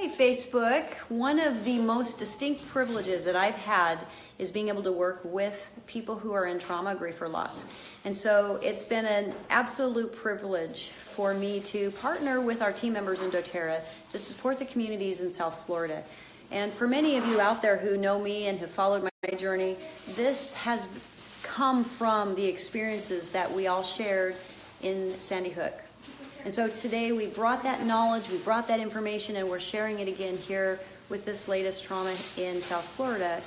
Hey Facebook, one of the most distinct privileges that I've had is being able to work with people who are in trauma, grief, or loss. And so it's been an absolute privilege for me to partner with our team members in dōTERRA to support the communities in South Florida. And for many of you out there who know me and have followed my journey, this has come from the experiences that we all shared in Sandy Hook. And so today we brought that knowledge, we brought that information, and we're sharing it again here with this latest trauma in South Florida.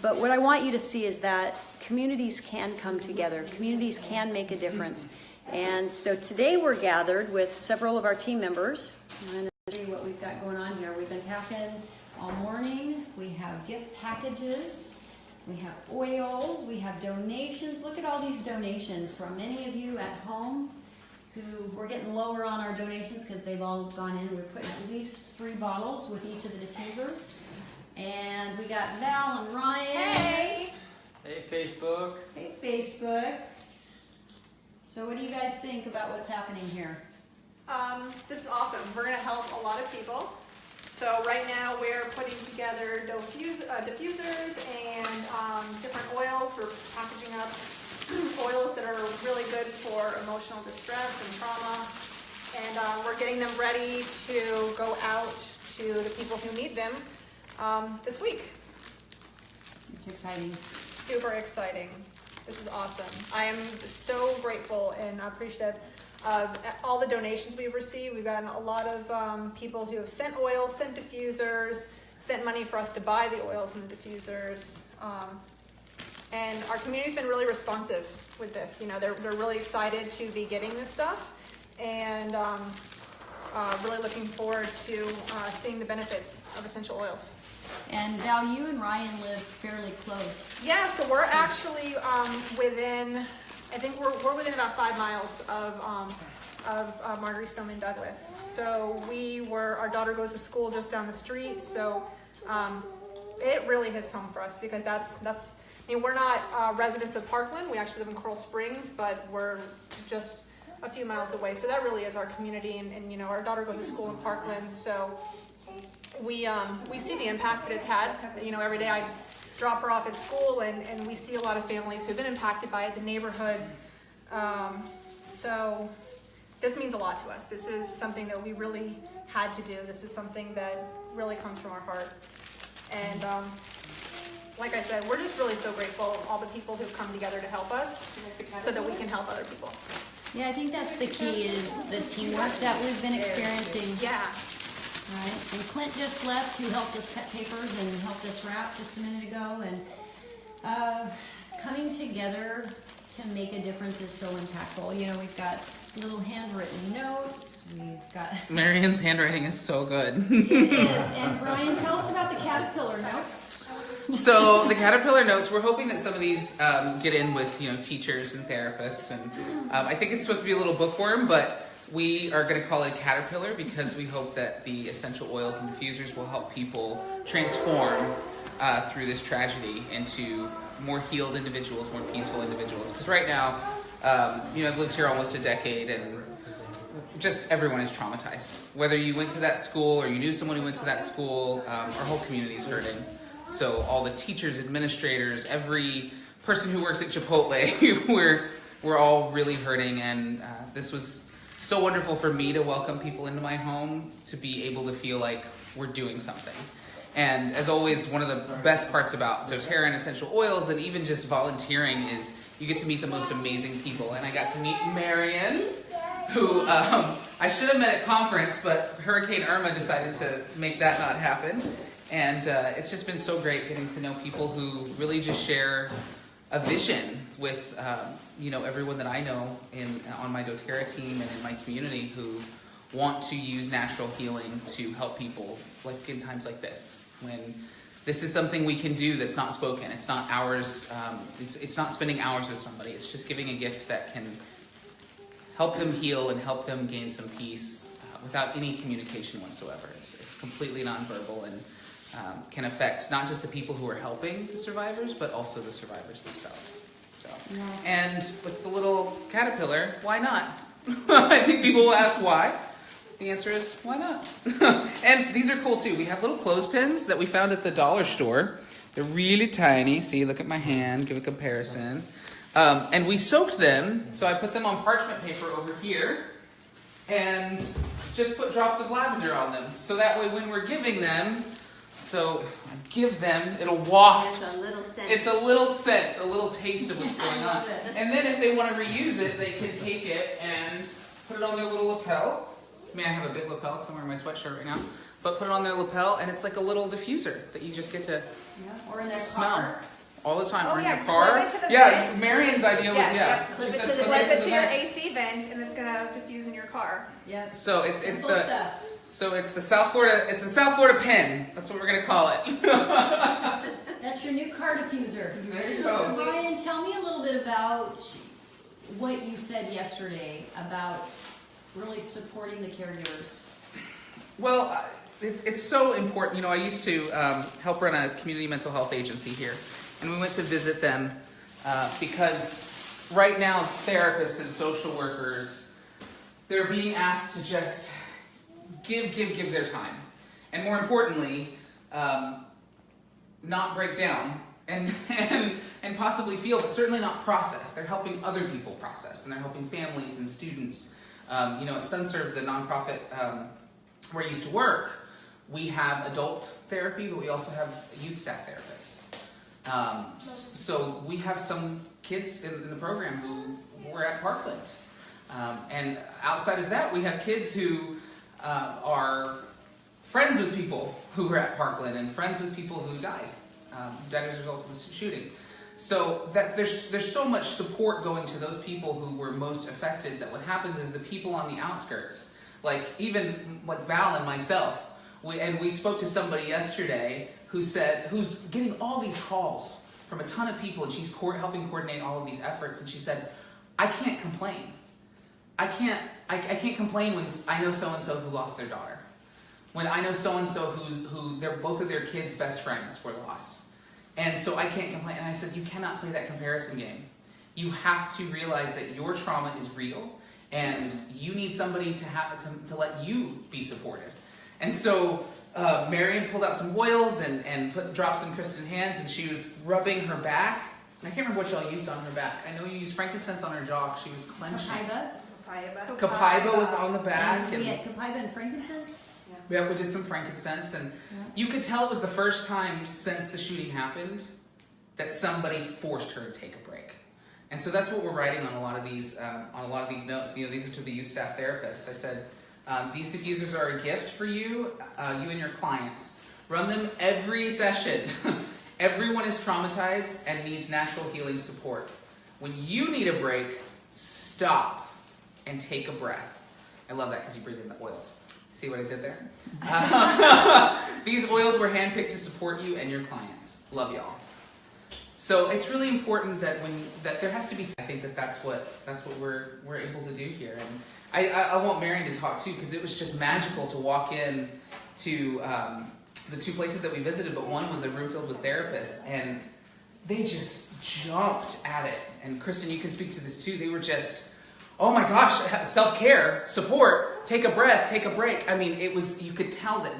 But what I want you to see is that communities can come together. Communities can make a difference. And so today we're gathered with several of our team members. I'm going to show you what we've got going on here. We've been packing all morning. We have gift packages. We have oils. We have donations. Look at all these donations from many of you at home who we're getting lower on our donations because they've all gone in. We're putting at least 3 bottles with each of the diffusers. And we got Val and Ryan. Hey! Hey Facebook. Hey Facebook. So what do you guys think about what's happening here? This is awesome. We're going to help a lot of people. So right now we're putting together diffusers and different oils. We're packaging up oils that are really good for emotional distress and trauma. And we're getting them ready to go out to the people who need them this week. It's exciting. Super exciting. This is awesome. I am so grateful and appreciative of all the donations we've received. We've gotten a lot of people who have sent oils, sent diffusers, sent money for us to buy the oils and the diffusers. And our community's been really responsive with this. You know, they're really excited to be getting this stuff, and really looking forward to seeing the benefits of essential oils. And Val, you and Ryan live fairly close. Yeah, so we're actually within, I think we're within about 5 miles of Marguerite Stoneman Douglas. So our daughter goes to school just down the street. So it really hits home for us because that's. I mean, we're not residents of Parkland. We actually live in Coral Springs, but we're just a few miles away. So that really is our community. And you know, our daughter goes to school in Parkland, so we see the impact that it's had. You know, every day I drop her off at school, and we see a lot of families who've been impacted by it, the neighborhoods. So this means a lot to us. This is something that we really had to do. This is something that really comes from our heart. And like I said, we're just really so grateful all the people who've come together to help us so that we can help other people. Yeah, I think that's the key, is the teamwork that we've been experiencing. Yeah. Right. And Clint just left, who helped us cut papers and helped us wrap just a minute ago. And coming together to make a difference is so impactful. You know, we've got little handwritten notes. We've got... Marian's handwriting is so good. It is. And Brian, tell us about the caterpillar notes. So the caterpillar notes, we're hoping that some of these get in with, teachers and therapists. And I think it's supposed to be a little bookworm, but we are going to call it caterpillar because we hope that the essential oils and diffusers will help people transform through this tragedy into more healed individuals, more peaceful individuals. Because right now, I've lived here almost a decade, and just everyone is traumatized. Whether you went to that school or you knew someone who went to that school, our whole community is hurting. So all the teachers, administrators, every person who works at Chipotle, we're all really hurting. And this was so wonderful for me to welcome people into my home, to be able to feel like we're doing something. And as always, one of the best parts about dōTERRA and essential oils, and even just volunteering, is you get to meet the most amazing people. And I got to meet Marian, who I should have met at conference, but Hurricane Irma decided to make that not happen. And it's just been so great getting to know people who really just share a vision with everyone that I know on my dōTERRA team and in my community, who want to use natural healing to help people, like in times like this, when this is something we can do that's not spoken. It's not hours. It's not spending hours with somebody. It's just giving a gift that can help them heal and help them gain some peace without any communication whatsoever. It's completely nonverbal and can affect not just the people who are helping the survivors, but also the survivors themselves. So, yeah. And with the little caterpillar, why not? I think people will ask why. The answer is, why not? And these are cool too. We have little clothespins that we found at the dollar store. They're really tiny. See, look at my hand, give a comparison. And we soaked them, so I put them on parchment paper over here and just put drops of lavender on them. So that way when we're giving them, so if I give them, it'll waft. It's a little scent. It's a little scent, a little taste of what's going on. it. And then if they want to reuse it, they can take it and put it on their little lapel. I mean, I have a big lapel because I'm wearing my sweatshirt right now. But put it on their lapel, and it's like a little diffuser that you just get to Or in their smell car. all the time. Oh, or in yeah, your car. clip it to the Yeah, vent. Marion's idea was, clip She it said to the clip Clip it to your vent. AC vent, and it's gonna diffuse in your car. Yep. So it's Simple the stuff. so it's the South Florida pen. That's what we're gonna call it. That's your new car diffuser. There you So go. Brian, tell me a little bit about what you said yesterday about really supporting the caregivers. Well, it's so important. You know, I used to help run a community mental health agency here, and we went to visit them because right now therapists and social workers, they're being asked to just give their time, and more importantly, not break down and possibly feel, but certainly not process. They're helping other people process, and they're helping families and students. You know, at SunServe, the nonprofit where I used to work, we have adult therapy, but we also have youth staff therapists. So we have some kids in the program who were at Parkland. And outside of that, we have kids who are friends with people who were at Parkland and friends with people who died as a result of the shooting. So that there's so much support going to those people who were most affected, that what happens is the people on the outskirts, like even like Val and myself, we spoke to somebody yesterday who's getting all these calls from a ton of people, and she's helping coordinate all of these efforts, and she said, I can't complain. I can't complain when I know so-and-so who lost their daughter. When I know so-and-so who both of their kids' best friends were lost. And so I can't complain. And I said, you cannot play that comparison game. You have to realize that your trauma is real, and you need somebody to let you be supported. And so Marion pulled out some oils and put drops in Kristen's hands, and she was rubbing her back. And I can't remember what y'all used on her back. I know you used frankincense on her jaw. She was clenching. Copaiba was on the back. And we had copaiba and frankincense. Yeah, we did some frankincense, and you could tell it was the first time since the shooting happened that somebody forced her to take a break. And so that's what we're writing on a lot of these notes. You know, these are to the youth staff therapists. I said, these diffusers are a gift for you, you and your clients. Run them every session. Everyone is traumatized and needs natural healing support. When you need a break, stop and take a breath. I love that because you breathe in the oils. See what I did there? These oils were handpicked to support you and your clients. Love y'all. So it's really important that there has to be. I think that's what we're able to do here. And I want Marion to talk too, because it was just magical to walk in to the two places that we visited. But one was a room filled with therapists, and they just jumped at it. And Kristen, you can speak to this too. They were just, oh my gosh, self-care, support, take a breath, take a break. I mean, you could tell that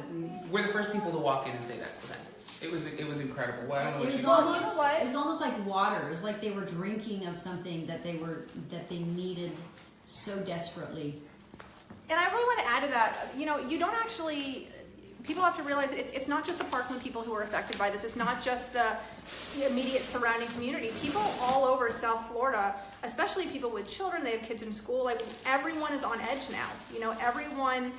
we're the first people to walk in and say that to them. It was incredible. Well, I don't know It was almost like water. It was like they were drinking of something that they needed so desperately. And I really want to add to that, you know, you don't actually, people have to realize it's not just the Parkland people who are affected by this. It's not just the immediate surrounding community. People all over South Florida, especially people with children, they have kids in school, like everyone is on edge now. You know, everyone,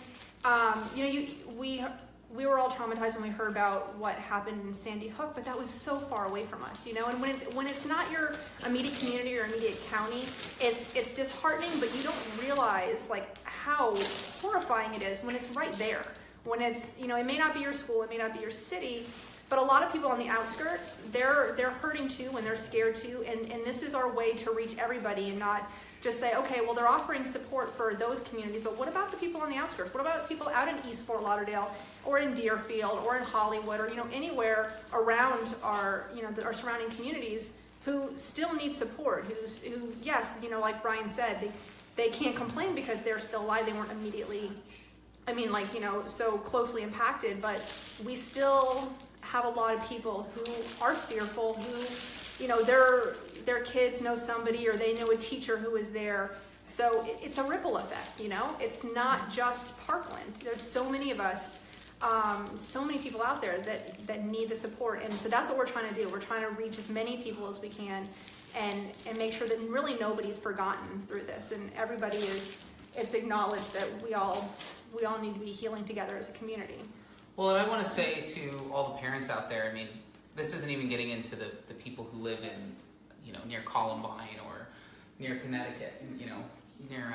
we were all traumatized when we heard about what happened in Sandy Hook, but that was so far away from us, you know. And when it's not your immediate community or immediate county, it's disheartening, but you don't realize like how horrifying it is when it's right there. When it's, you know, it may not be your school, it may not be your city, but a lot of people on the outskirts, they're hurting too, and they're scared too, and this is our way to reach everybody and not just say, okay, well, they're offering support for those communities, but what about the people on the outskirts? What about people out in East Fort Lauderdale or in Deerfield or in Hollywood or, you know, anywhere around our, you know, our surrounding communities who still need support, who, yes, you know, like Brian said, they can't complain because they're still alive, they weren't immediately I mean, like, you know, so closely impacted, but we still have a lot of people who are fearful, who, you know, their kids know somebody or they know a teacher who is there. So it's a ripple effect, you know? It's not just Parkland. There's so many of us, so many people out there that need the support. And so that's what we're trying to do. We're trying to reach as many people as we can and make sure that really nobody's forgotten through this. And everybody it's acknowledged that we all need to be healing together as a community. Well, and I want to say to all the parents out there, I mean, this isn't even getting into the people who live in, you know, near Columbine or near Connecticut, you know, near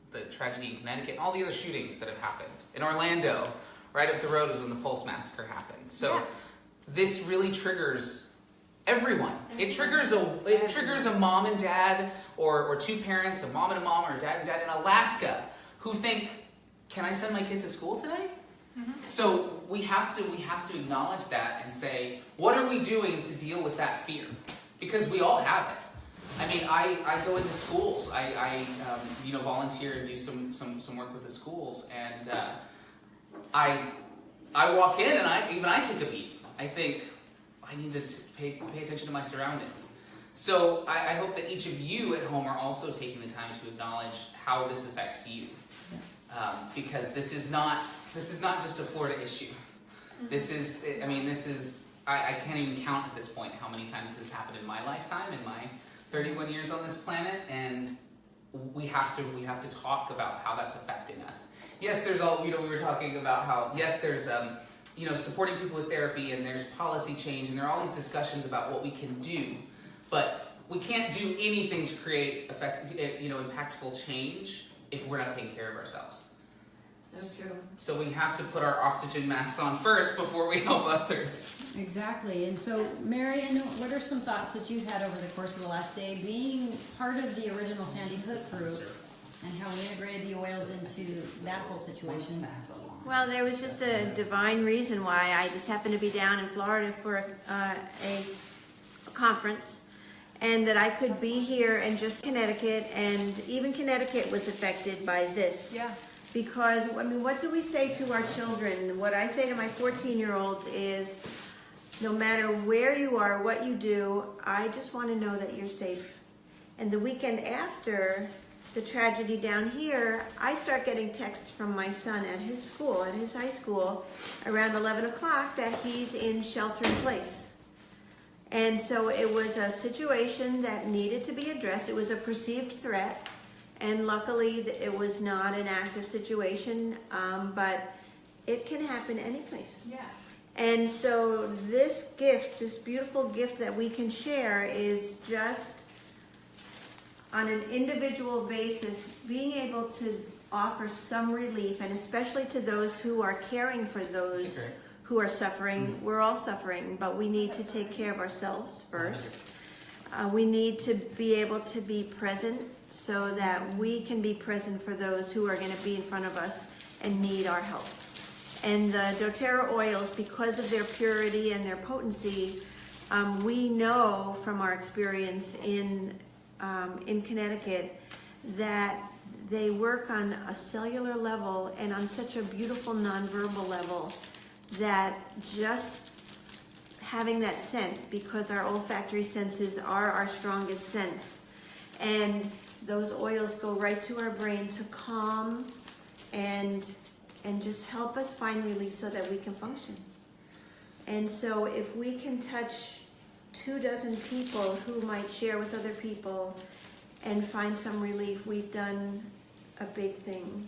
the tragedy in Connecticut, and all the other shootings that have happened. In Orlando, right up the road was when the Pulse Massacre happened. So this really triggers everyone. It triggers a mom and dad or two parents, a mom and a mom or a dad and dad in Alaska who think, can I send my kid to school today? Mm-hmm. So we have to acknowledge that and say, what are we doing to deal with that fear? Because we all have it. I mean, I go into schools. I you know, volunteer and do some work with the schools, and I walk in and I take a beat. I think I need to pay attention to my surroundings. So I hope that each of you at home are also taking the time to acknowledge how this affects you, because this is not just a Florida issue. Mm-hmm. I can't even count at this point how many times this happened in my lifetime, in my 31 years on this planet, and we have to talk about how that's affecting us. Yes, there's all, you know, we were talking about how, yes, there's you know, supporting people with therapy, and there's policy change, and there are all these discussions about what we can do, but we can't do anything to create impactful change if we're not taking care of ourselves. So true. So we have to put our oxygen masks on first before we help others. Exactly. And so, Marion, what are some thoughts that you've had over the course of the last day, being part of the original Sandy Hook group, and how we integrated the oils into that whole situation? Well, there was just a divine reason why I just happened to be down in Florida for a conference, and that I could be here and just Connecticut, and even Connecticut was affected by this. Yeah. Because, I mean, what do we say to our children? What I say to my 14-year-olds is, no matter where you are, what you do, I just want to know that you're safe. And the weekend after the tragedy down here, I start getting texts from my son at his school, at his high school, around 11 o'clock that he's in shelter in place. And so it was a situation that needed to be addressed. It was a perceived threat. And luckily, it was not an active situation, but it can happen any place. Yeah. And so this gift, this beautiful gift that we can share, is just on an individual basis, being able to offer some relief, and especially to those who are caring for those who are suffering. We're all suffering, but we need to take care of ourselves first. We need to be able to be present so that we can be present for those who are going to be in front of us and need our help. And the dōTERRA oils, because of their purity and their potency, we know from our experience in Connecticut that they work on a cellular level and on such a beautiful nonverbal level that just having that scent, because our olfactory senses are our strongest sense, and those oils go right to our brain to calm and just help us find relief so that we can function. And so if we can touch 24 people who might share with other people and find some relief, we've done a big thing.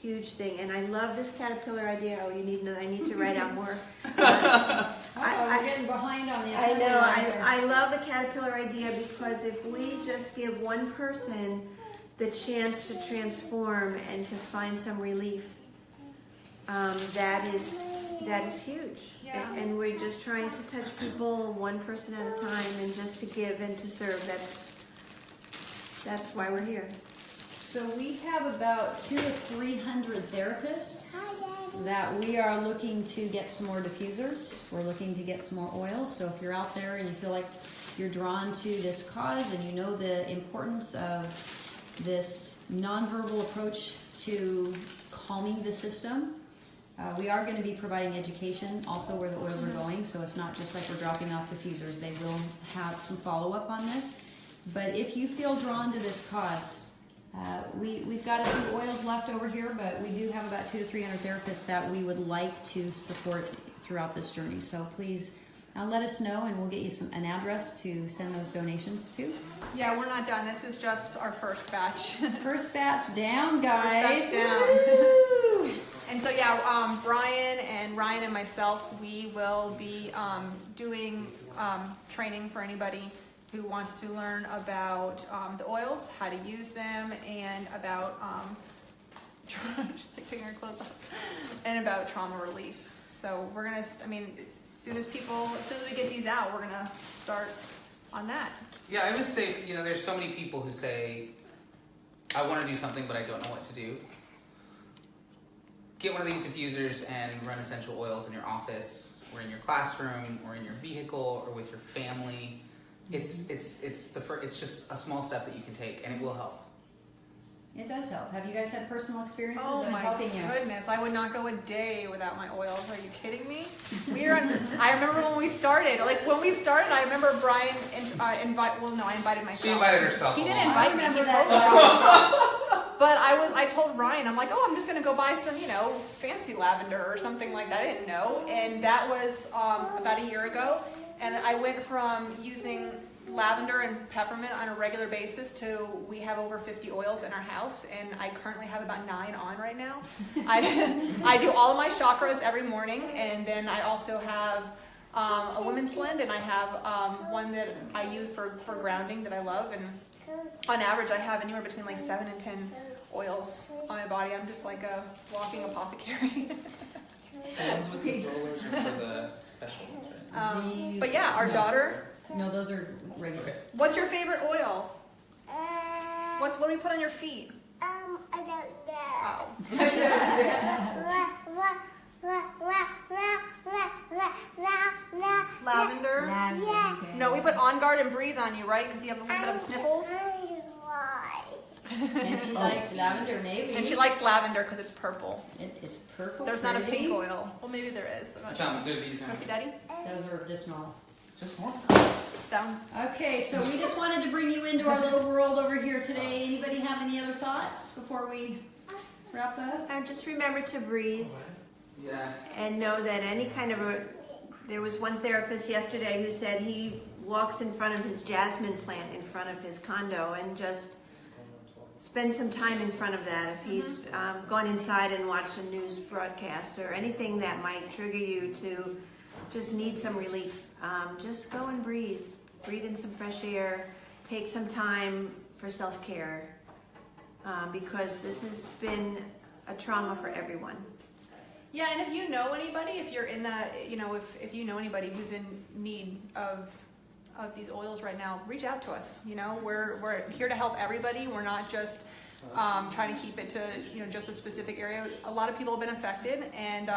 Huge thing. And I love this caterpillar idea. Oh, you need to know, I need to write out more. We're getting behind on this. I know. I love the caterpillar idea, because if we just give one person the chance to transform and to find some relief, that is huge. Yeah. And we're just trying to touch people one person at a time, and just to give and to serve. That's why we're here. So we have about 200 to 300 therapists that we are looking to get some more diffusers. We're looking to get some more oil. So if you're out there and you feel like you're drawn to this cause, and you know the importance of this nonverbal approach to calming the system. We are going to be providing education also where the oils are going, so it's not just like we're dropping off diffusers. They will have some follow-up on this. But if you feel drawn to this cause, we've got a few oils left over here, but we do have about 200 to 300 therapists that we would like to support throughout this journey. So please let us know, and we'll get you an address to send those donations to. Yeah, we're not done. This is just our first batch. First batch down, guys. First batch down. Woo! And so yeah, Brian and Ryan and myself, we will be doing training for anybody who wants to learn about the oils, how to use them, and about taking our clothes off, and about trauma relief. So we're gonna, I mean, as soon as we get these out, we're gonna start on that. Yeah, I would say, there's so many people who say, I want to do something, but I don't know what to do. Get one of these diffusers and run essential oils in your office, or in your classroom, or in your vehicle, or with your family. It's just a small step that you can take, and it will help. It does help. Have you guys had personal experiences Oh of my helping you? goodness, I would not go a day without my oils. Are you kidding me? I remember when we started. I remember Brian I invited myself. She invited herself. He didn't along. invite me. He remember totally that. But I told Ryan, I'm like, I'm just gonna go buy some, fancy lavender or something like that. I didn't know, and that was about a year ago. And I went from using lavender and peppermint on a regular basis to we have over 50 oils in our house, and I currently have about 9 on right now. I do all of my chakras every morning, and then I also have a women's blend, and I have one that I use for grounding that I love, and on average I have anywhere between like 7 and 10 oils on my body. I'm just like a walking apothecary. The ones with the rollers are for the special ones, right? But yeah, our daughter. No, those are regular. What's your favorite oil? What do we put on your feet? I don't know. Oh. Lavender? Yeah. No, we put On Guard and Breathe on you, right? Because you have a little bit of sniffles. And she likes lavender, maybe. And she likes lavender because it's purple. It is purple. There's not a pretty. pink oil. Well, maybe there is. I'm not I sure. found good of these. Go see Daddy. Those are just normal. Just more. That one's. Okay, so we just wanted to bring you into our little world over here today. Anybody have any other thoughts before we wrap up? And just remember to breathe Yes. and know that any kind of there was one therapist yesterday who said he walks in front of his jasmine plant in front of his condo and just spend some time in front of that. If he's gone inside and watched a news broadcast or anything that might trigger you to just need some relief, just go and breathe. Breathe in some fresh air. Take some time for self-care because this has been a trauma for everyone. Yeah, and if you know anybody, if you're in the, if you know anybody who's in need of these oils right now, reach out to us. We're here to help everybody. We're not just trying to keep it to just a specific area. A lot of people have been affected, and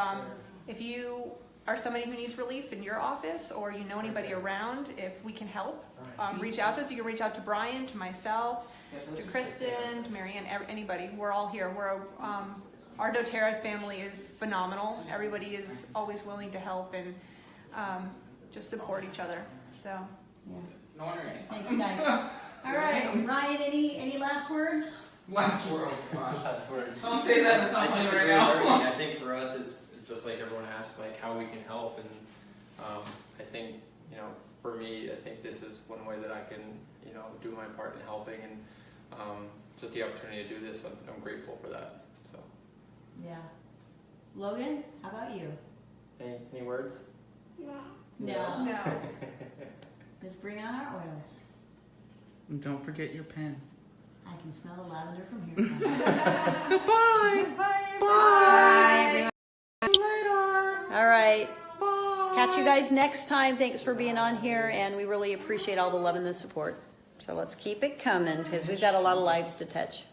if you are somebody who needs relief in your office, or you know anybody around, if we can help, reach out to us. You can reach out to Brian, to myself, to Kristen, to Marianne, anybody. We're all here. Our dōTERRA family is phenomenal. Everybody is always willing to help and just support each other. So. Yeah. No wonder. Thanks, guys. All right, Ryan. Any last words? Last word. Last words. Don't say that. It's not I just funny right agree with everything. now. I think for us, it's just like everyone asks, like how we can help, and I think for me, I think this is one way that I can do my part in helping, and just the opportunity to do this, I'm grateful for that. So. Yeah. Logan, how about you? Any words? No. No. Let's bring on our oils. And don't forget your pen. I can smell the lavender from here. Goodbye. Bye. Bye. Later. All right. Bye. Catch you guys next time. Thanks for being on here, and we really appreciate all the love and the support. So let's keep it coming because we've got a lot of lives to touch.